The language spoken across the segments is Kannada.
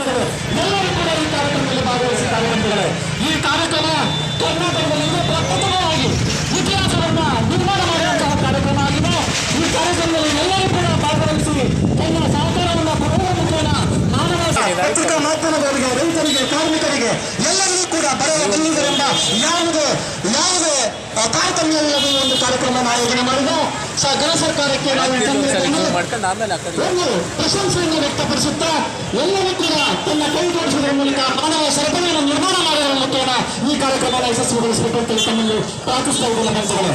ಜನಪ್ರತಿನಿಧಿಗಳು ಎಲ್ಲರೂ ಕೂಡ ಈ ಕಾರ್ಯಕ್ರಮದಲ್ಲಿ ಭಾಗವಹಿಸಿದ್ದಾರೆ ಬಂಧುಗಳೇ. ಈ ಕಾರ್ಯಕ್ರಮ ಕರ್ನಾಟಕದಲ್ಲಿ ಪ್ರಪ್ರಥಮವಾಗಿ ಇತಿಹಾಸವನ್ನ ನಿರ್ಮಾಣ ಮಾಡುವಂತಹ ಕಾರ್ಯಕ್ರಮ ಆಗಿದೆ. ಈ ಕಾರ್ಯಕ್ರಮದಲ್ಲಿ ಎಲ್ಲರೂ ಕೂಡ ಭಾಗವಹಿಸಿ ತನ್ನ ಸಹಕಾರವನ್ನು ಕೊಡುವ ಮುಖೇನ ಪತ್ರಿಕಾ ಮಾಧ್ಯಮದವರಿಗೆ, ರೈತರಿಗೆ, ಕಾರ್ಮಿಕರಿಗೆ ಎಲ್ಲರಿಗೂ ಕೂಡ ಬರುವ ಬಂದಿದ್ದರಿಂದ ಯಾವುದೇ ತಾರತಮ್ಯವಿಲ್ಲದೆ ಒಂದು ಕಾರ್ಯಕ್ರಮ ಆಯೋಜನೆ ಮಾಡಿದ ಗೃಹ ಸರ್ಕಾರಕ್ಕೆ ನಾವು ಪ್ರಶಂಸೆಯನ್ನು ವ್ಯಕ್ತಪಡಿಸುತ್ತಾ ಎಲ್ಲರೂ ಕೂಡ ತನ್ನ ಕೈ ಜೋಡಿಸುವುದರ ಮೂಲಕ ಮಾನವ ಸರಪಳಿಯನ್ನು ನಿರ್ಮಾಣ ಮಾಡುವ ಮುಖೇನ ಈ ಕಾರ್ಯಕ್ರಮವನ್ನು ಯಶಸ್ವಿಗೊಳಿಸಬೇಕು ಅಂತ ತಮ್ಮಲ್ಲಿ ಪ್ರಾರ್ಥಿಸ್ತಾ ಇದ್ದಲ್ಲ ಬಂಧುಗಳೇ.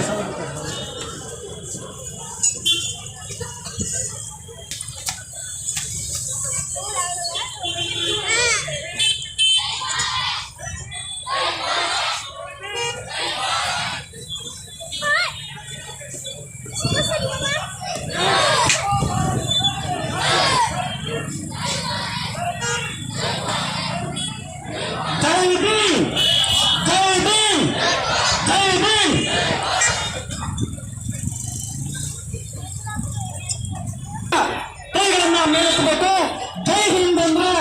ಕೈಗಳನ್ನ ಮೇಲೆತ್ತಬೇಕು. ಜೈ ಹಿಂದ್ ಅಂದ್ರೆ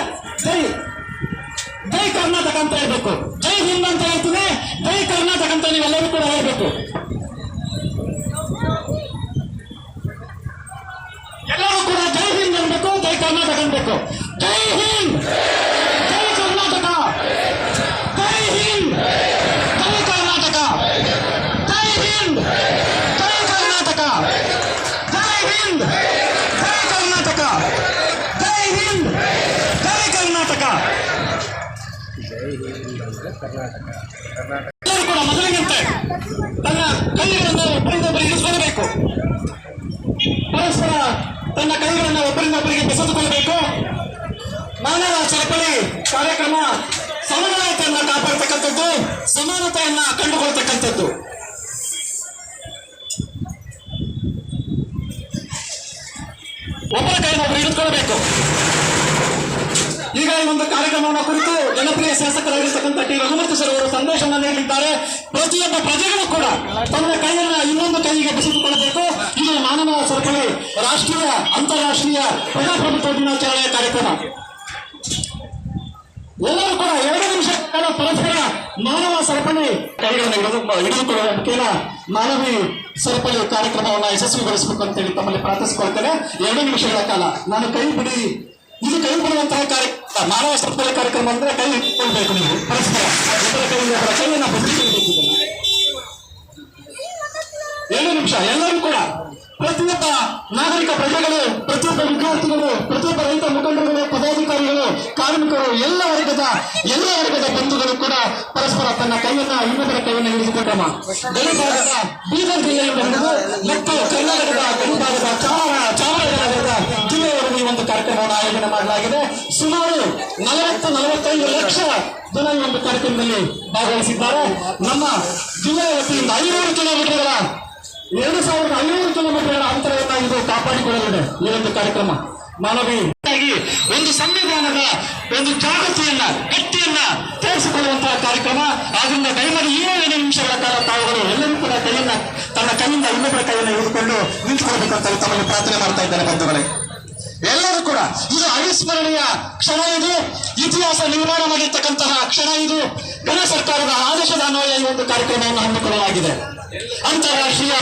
ಜೈ ಕರ್ನಾಟಕ ಅಂತ ಹೇಳ್ಬೇಕು. ಜೈ ಹಿಂದ್ ಅಂತ ಹೇಳ್ತೀನಿ, ಜೈ ಕರ್ನಾಟಕ ಅಂತ ನೀವೆಲ್ಲರೂ ಕೂಡ ಹೇಳ್ಬೇಕು. ಎಲ್ಲರೂ ಕೂಡ ಜೈ ಹಿಂದ್ ಅನ್ಬೇಕು, ಜೈ ಕರ್ನಾಟಕ ಅನ್ಬೇಕು. ಜೈ ಹಿಂದ್, ಜೈ ಕರ್ನಾಟಕ, ಜೈ ಹಿಂದ್, ಜೈ ಕರ್ನಾಟಕ, ಜೈ ಹಿಂದ್, ಜೈ ಕರ್ನಾಟಕ, ಜೈ ಹಿಂದ್, ಜೈ ಕರ್ನಾಟಕ, ಜೈ ಹಿಂದ್, ಜೈ ಕರ್ನಾಟಕ. ಎಲ್ಲರೂ ಕೂಡ ಮೊದಲಿನಂತೆ ತನ್ನ ಕೈಗಳನ್ನು ಒಬ್ಬರಿಂದೊಬ್ಬರಿಗೆ ಇರಿಸಿಕೊಳ್ಳಬೇಕು. ಪರಸ್ಪರ ತನ್ನ ಕೈಗಳನ್ನು ಒಬ್ಬರಿಂದೊಬ್ಬರಿಗೆ ಬೆಸೆದುಕೊಳ್ಳಬೇಕು. ಮಾನವ ಸರಪಳಿ ಕಾರ್ಯಕ್ರಮ ಸಮನ್ವಯತೆಯನ್ನು ಕಾಪಾಡತಕ್ಕಂಥದ್ದು, ಸಮಾನತೆಯನ್ನ ಕಂಡುಕೊಳ್ತಕ್ಕಂಥದ್ದು. ಒಬ್ಬರ ಕೈಯನ್ನು ಒಬ್ಬರು ಹಿಡಿದುಕೊಳ್ಬೇಕು. ಈಗ ಈ ಒಂದು ಕಾರ್ಯಕ್ರಮವನ್ನು ಕುರಿತು ಜನಪ್ರಿಯ ಶಾಸಕರಾಗಿರ್ತಕ್ಕಂಥ ಟಿ ರಘುಮೂರ್ತಿ ಸರ್ ಅವರು ಸಂದೇಶವನ್ನು ನೀಡಿದ್ದಾರೆ. ಪ್ರತಿಯೊಬ್ಬ ಪ್ರಜೆಗಳು ಕೂಡ ತನ್ನ ಕೈಯನ್ನು ಇನ್ನೊಂದು ಕೈಗೆ ಬೆಸೆದುಕೊಳ್ಳಬೇಕು. ಇದು ಮಾನವ ಸರಪಳಿ ರಾಷ್ಟ್ರೀಯ ಅಂತಾರಾಷ್ಟ್ರೀಯ ಪ್ರಜಾಪ್ರಭುತ್ವ ದಿನಾಚರಣೆಯ ಕಾರ್ಯಕ್ರಮ. ಎಲ್ಲರೂ ಕೂಡ 2 ನಿಮಿಷ ಕಾಲ ಪರಸ್ಪರ ಮಾನವ ಸರಪಳಿ ಕೈಗಳನ್ನು ಹಿಡಿದುಕೊಳ್ಳುವ ಮುಖೇನ ಮಾನವಿ ಸರಪಳಿ ಕಾರ್ಯಕ್ರಮವನ್ನು ಯಶಸ್ವಿಗೊಳಿಸಬೇಕು ಅಂತೇಳಿ ತಮ್ಮಲ್ಲಿ ಪ್ರಾರ್ಥಿಸಿಕೊಳ್ತೇನೆ. 2 ನಿಮಿಷಗಳ ಕಾಲ ನಾನು ಕೈ ಬಿಡಿ, ಇದು ಕೈ ಬಿಡುವಂತಹ ಕಾರ್ಯಕ್ರಮ. ಮಾನವ ಸರಪಳಿ ಕಾರ್ಯಕ್ರಮ ಅಂದ್ರೆ ಕೈ ಇಟ್ಕೊಳ್ಬೇಕು. ನೀವು ಪರಸ್ಪರ ಒಬ್ಬರ ಕೈಯಿಂದ ಕೈಯನ್ನು ಬದಲಿಸಬೇಕು. 2 ನಿಮಿಷ ಎಲ್ಲರೂ ಕೂಡ ಪ್ರತಿಯೊಬ್ಬ ನಾಗರಿಕ ಪ್ರಜೆಗಳು, ಪ್ರತಿಯೊಬ್ಬ ವಿದ್ಯಾರ್ಥಿಗಳು, ಪ್ರತಿಯೊಬ್ಬ ರೈತ ಮುಖಂಡರುಗಳು, ಪದಾಧಿಕಾರಿಗಳು, ಕಾರ್ಮಿಕರು, ಎಲ್ಲ ವರ್ಗದ ಬಂಧುಗಳು ಕೂಡ ಪರಸ್ಪರ ತನ್ನ ಕೈಯನ್ನ ಇನ್ನೊಬ್ಬರ ಕೈಯನ್ನು ಹಿಡಿದುಕೊಂಡಮ. ಗಡಿಭಾಗದ ಬೀದರ್ ಜಿಲ್ಲೆಯಿಂದ ಹಿಡಿದು ಮತ್ತು ಕರ್ನಾಟಕದ ಗಡಿಭಾಗದ ಚಾಮರಾಜನಗರದ ಜಿಲ್ಲೆಯವರೆಗೂ ಈ ಒಂದು ಕಾರ್ಯಕ್ರಮವನ್ನು ಆಯೋಜನೆ ಮಾಡಲಾಗಿದೆ. ಸುಮಾರು 40-45 ಲಕ್ಷ ಜನ ಈ ಒಂದು ಕಾರ್ಯಕ್ರಮದಲ್ಲಿ ಭಾಗವಹಿಸಿದ್ದಾರೆ. ನಮ್ಮ ಜಿಲ್ಲೆಯ ವತಿಯಿಂದ 500 ಕಿಲೋಮೀಟರ್ಗಳ 2500 ಕಿಲೋಮೀಟರ್ಗಳ ಅಂತರವನ್ನು ಇದು ಕಾಪಾಡಿಕೊಳ್ಳಲಿದೆ. ಈ ಒಂದು ಕಾರ್ಯಕ್ರಮ ಮಾನವೀಯವಾಗಿ ಒಂದು ಸಂವಿಧಾನದ ಒಂದು ಜಾಗೃತಿಯನ್ನ, ಗಟ್ಟಿಯನ್ನ ತೋರಿಸಿಕೊಳ್ಳುವಂತಹ ಕಾರ್ಯಕ್ರಮ. ಆದ್ರಿಂದ ದಯಮಾಡಿ 7 ನಿಮಿಷಗಳ ಕಾಲ ತಾವುಗಳು ಎಲ್ಲರೂ ಕೂಡ ತನ್ನ ಕೈಯಿಂದ ಇನ್ನೊಬ್ಬರ ಕೈಯನ್ನು ಹಿಡಿದುಕೊಂಡು ನಿಂತುಕೊಳ್ಬೇಕಂತ ತಮ್ಮಲ್ಲಿ ಪ್ರಾರ್ಥನೆ ಮಾಡ್ತಾ ಇದ್ದಾರೆ ಬಂಧುಗಳೇ. ಎಲ್ಲರೂ ಕೂಡ ಇದು ಅವಿಸ್ಮರಣೀಯ ಕ್ಷಣ. ಇದು ಇತಿಹಾಸ ನಿರ್ಮಾಣ ಮಾಡಿರ್ತಕ್ಕಂತಹ ಕ್ಷಣ. ಇದು ಗೃಹ ಸರ್ಕಾರದ ಆದೇಶದ ಅನ್ವಯ ಈ ಒಂದು ಕಾರ್ಯಕ್ರಮವನ್ನು ಹಮ್ಮಿಕೊಳ್ಳಲಾಗಿದೆ. ಅಂತಾರಾಷ್ಟ್ರೀಯ